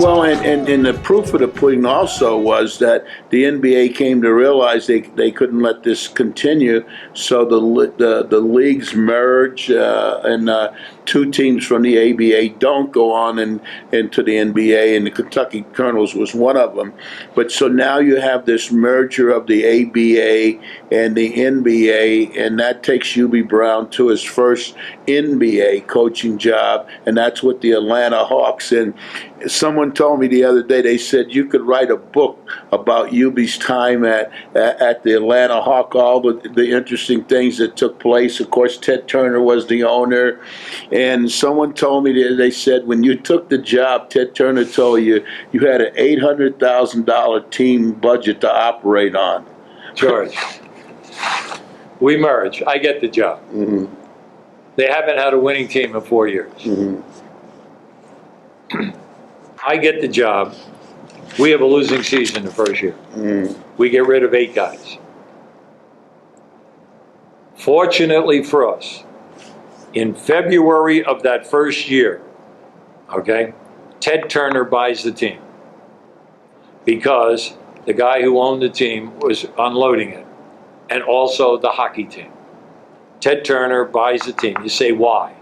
Well, and the proof of the pudding also was that the NBA came to realize they couldn't let this continue, so the leagues merge, and two teams from the ABA don't go on into the NBA, and the Kentucky Colonels was one of them. But so now you have this merger of the ABA and the NBA, and that takes Hubie Brown to his first NBA coaching job, and that's with the Atlanta Hawks. And someone told me the other day, they said you could write a book about Hubie's time at the Atlanta Hawk, all the interesting things that took place. Of course, Ted Turner was the owner, and someone told me that they said when you took the job, Ted Turner told you you had an $800,000 team budget to operate on. George, we merge. I get the job. Mm-hmm. They haven't had a winning team in 4 years. Mm-hmm. I get the job. We have a losing season the first year. Mm-hmm. We get rid of 8 guys. Fortunately for us, in February of that first year, okay, Ted Turner buys the team because the guy who owned the team was unloading it, and also the hockey team. Ted Turner buys the team. You say, why?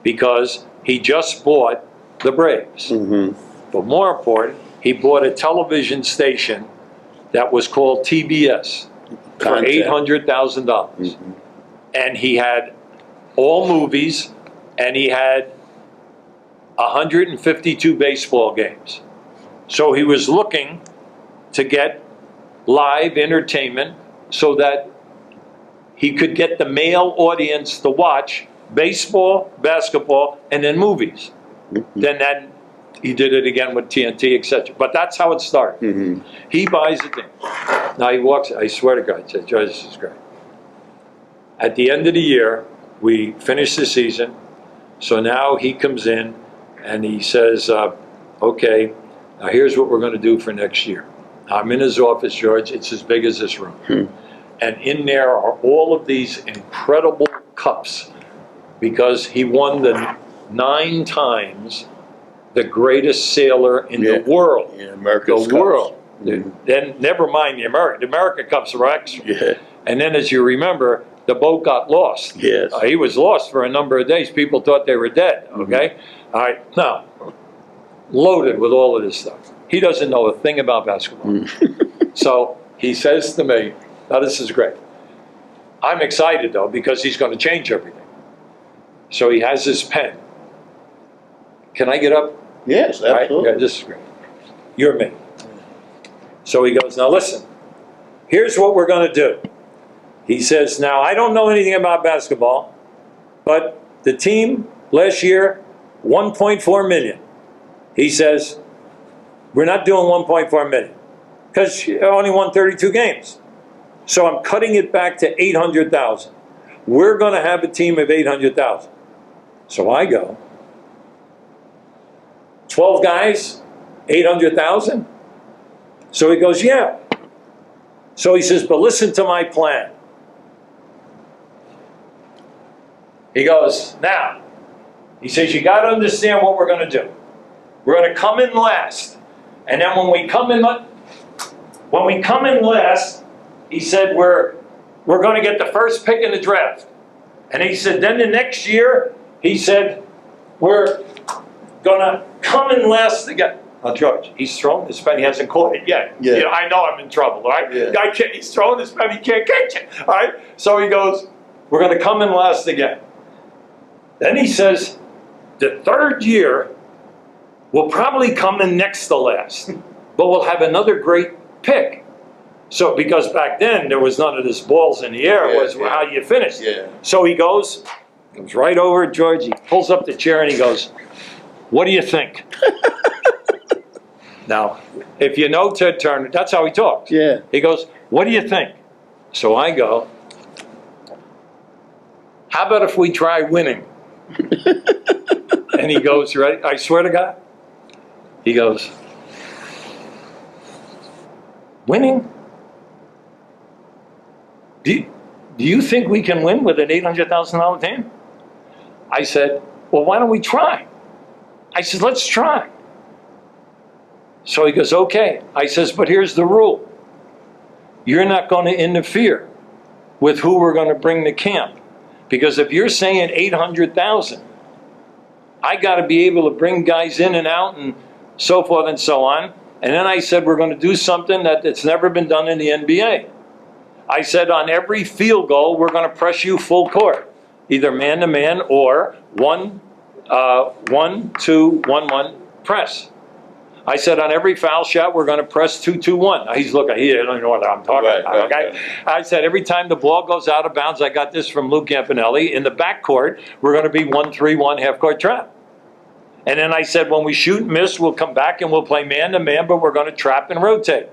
Because he just bought the Braves. Mm-hmm. But more important, he bought a television station that was called TBS for $800,000. Mm-hmm. And he had all movies, and he had 152 baseball games. So he was looking to get live entertainment so that he could get the male audience to watch baseball, basketball, and then movies. Mm-hmm. Then he did it again with TNT, etc. But that's how it started. Mm-hmm. He buys the thing. Now he walks, I swear to God, says, Judge, this is great. At the end of the year, we finish the season. So now he comes in and he says, okay, now here's what we're going to do for next year. I'm in his office, George. It's as big as this room. Mm-hmm. And in there are all of these incredible cups because he won the 9 times the greatest sailor in the world. Yeah, America's the world. Mm-hmm. Then never mind the American Cups were extra. Yeah. And then as you remember, the boat got lost. Yes. He was lost for a number of days. People thought they were dead, okay? Mm-hmm. All right, now, loaded with all of this stuff. He doesn't know a thing about basketball. Mm-hmm. So he says to me, now this is great. I'm excited though because he's going to change everything. So he has his pen. Can I get up? Yes, absolutely. Right? Yeah, this is great. You're me. So he goes, now listen, here's what we're going to do. He says, now I don't know anything about basketball, but the team last year, 1.4 million. He says, we're not doing 1.4 million because you only won 32 games. So I'm cutting it back to 800,000. We're going to have a team of 800,000. So I go, 12 guys, 800,000? So he goes, yeah. So he says, but listen to my plan. He goes, now, he says, you got to understand what we're going to do. We're going to come in last. And then when we come in last, he said, we're going to get the first pick in the draft. And he said, then the next year, he said, we're going to come in last again. Now, George, he's throwing his pen. He hasn't caught it yet. Yeah. You know, I know I'm in trouble, all right? Yeah. He's throwing his pen. He can't catch it, all right? So he goes, we're going to come in last again. Then he says, the third year, we'll probably come in next to last, but we'll have another great pick. So, because back then, there was none of this balls in the air. It was how you finished. Yeah. So he goes right over to George. He pulls up the chair and he goes, what do you think? Now, if you know Ted Turner, that's how he talks. Yeah. He goes, what do you think? So I go, how about if we try winning? And he goes, ready? I swear to God. He goes, winning? Do you think we can win with an $800,000 team? I said, well, why don't we try? I said, let's try. So he goes, okay. I says, but here's the rule. You're not going to interfere with who we're going to bring to camp. Because if you're saying 800,000, I got to be able to bring guys in and out and so forth and so on. And then I said, we're going to do something that's never been done in the NBA. I said, on every field goal, we're going to press you full court, either man-to-man or 1-2-1-1 press. I said, on every foul shot, we're going to press 2-2-1. He's looking, he doesn't even know what I'm talking about. Okay? I said, every time the ball goes out of bounds, I got this from Lou Campanelli, in the backcourt, we're going to be 1-3-1 half-court trap. And then I said, when we shoot and miss, we'll come back and we'll play man-to-man, but we're going to trap and rotate.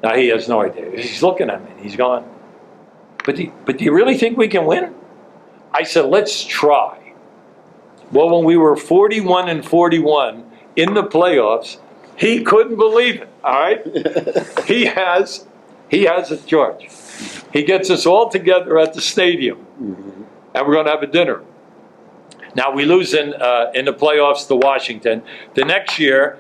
Now, he has no idea. He's looking at me. He's going, but do you really think we can win? I said, let's try. Well, when we were 41-41 in the playoffs, he couldn't believe it, all right? He has a charge. He gets us all together at the stadium, and we're going to have a dinner. Now, we lose in the playoffs to Washington. The next year,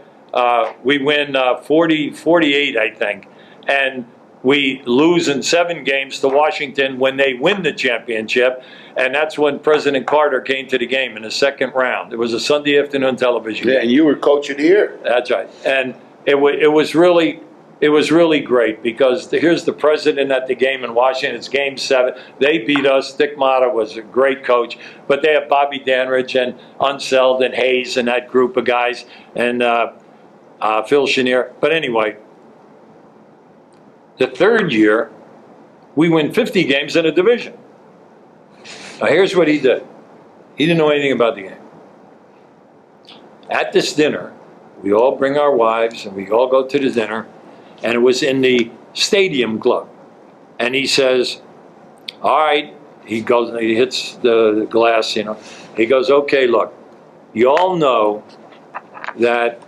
we win 48, I think. And we lose in 7 games to Washington when they win the championship. And that's when President Carter came to the game in the second round. It was a Sunday afternoon television game. Yeah, and you were coach of the year. That's right. And it was really great because here's the president at the game in Washington. It's Game 7. They beat us. Dick Motta was a great coach. But they have Bobby Danridge and Unseld and Hayes and that group of guys and Phil Chenier. But anyway, the third year, we win 50 games in a division. Now here's what he did. He didn't know anything about the game. At this dinner, we all bring our wives and we all go to the dinner, and it was in the stadium club. And he says, all right, he goes and he hits the glass, you know. He goes, okay, look, you all know that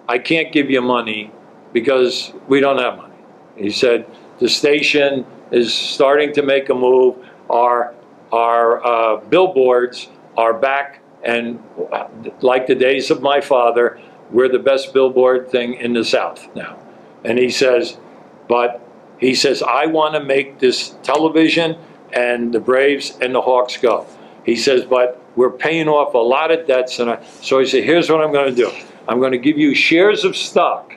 I can't give you money because we don't have money. He said, the station is starting to make a move. Our billboards are back, and like the days of my father, we're the best billboard thing in the South now. And he says, I want to make this television and the Braves and the Hawks go. He says, but we're paying off a lot of debts. So he said, here's what I'm going to do. I'm going to give you shares of stock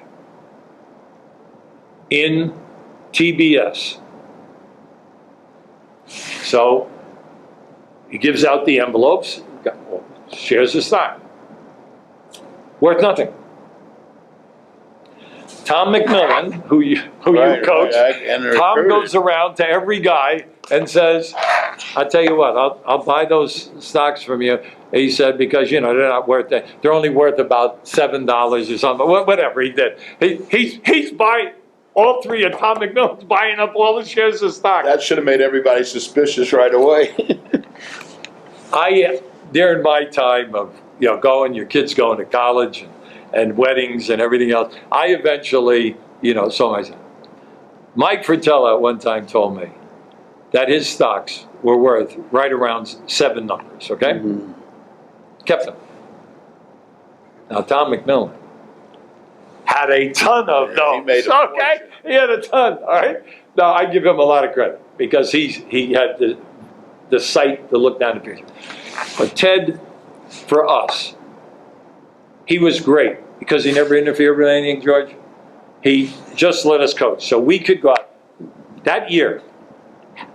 in TBS. So he gives out the envelopes, shares of stock. Worth nothing. Tom McMillan, who you coach, Tom goes around to every guy and says, I tell you what, I'll buy those stocks from you. He said, because, you know, they're not worth that. They're only worth about $7 or something. Whatever he did. He's buying, all three of Tom McMillan's buying up all the shares of stock. That should have made everybody suspicious right away. During my time of, your kids going to college and weddings and everything else, I eventually, saw myself. Mike Fratello at one time told me that his stocks were worth right around 7 numbers, okay? Mm-hmm. Kept them. Now, Tom McMillan had a ton of those, okay? He had a ton, all right? Now, I give him a lot of credit because he had the sight to look down the future. But Ted, for us, he was great because he never interfered with anything, George. He just let us coach. So we could go out. That year,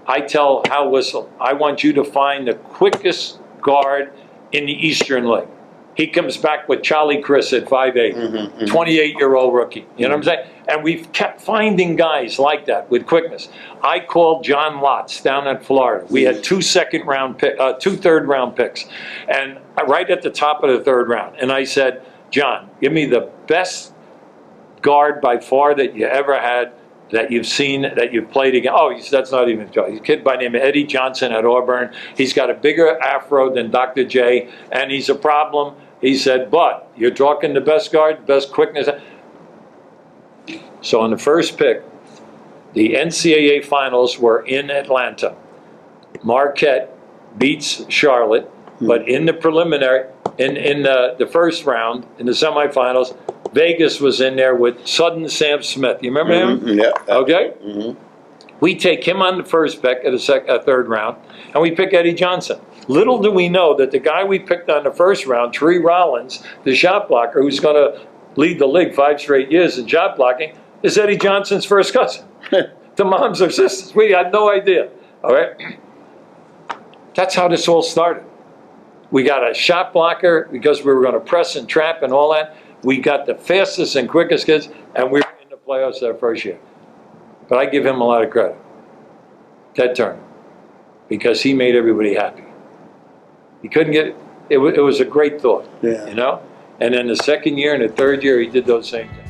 I tell Hal Whistle, I want you to find the quickest guard in the Eastern League. He comes back with Charlie Chris at 5'8", 28-year-old rookie. You know what I'm saying? And we've kept finding guys like that with quickness. I called John Lotz down at Florida. We had 2 third-round picks, and right at the top of the 3rd round. And I said, John, give me the best guard by far that you ever had, that you've seen, that you've played against. Oh, that's not even a He's a kid by the name of Eddie Johnson at Auburn. He's got a bigger afro than Dr. J, and he's a problem. He said, but you're talking the best guard, best quickness. So on the first pick, the NCAA finals were in Atlanta. Marquette beats Charlotte, but in the preliminary, in the first round, in the semifinals, Vegas was in there with Sudden Sam Smith. You remember him? Yeah. Okay? We take him on the first pick at a third round, and we pick Eddie Johnson. Little do we know that the guy we picked on the first round, Tree Rollins, the shot blocker, who's going to lead the league 5 straight years in shot blocking, is Eddie Johnson's first cousin. The moms or sisters. We had no idea. All right? That's how this all started. We got a shot blocker because we were going to press and trap and all that. We got the fastest and quickest kids, and we were in the playoffs that first year. But I give him a lot of credit, Ted Turner, because he made everybody happy. He couldn't get it. It was a great thought, Yeah. you know? And then the second year and the third year, he did those same things.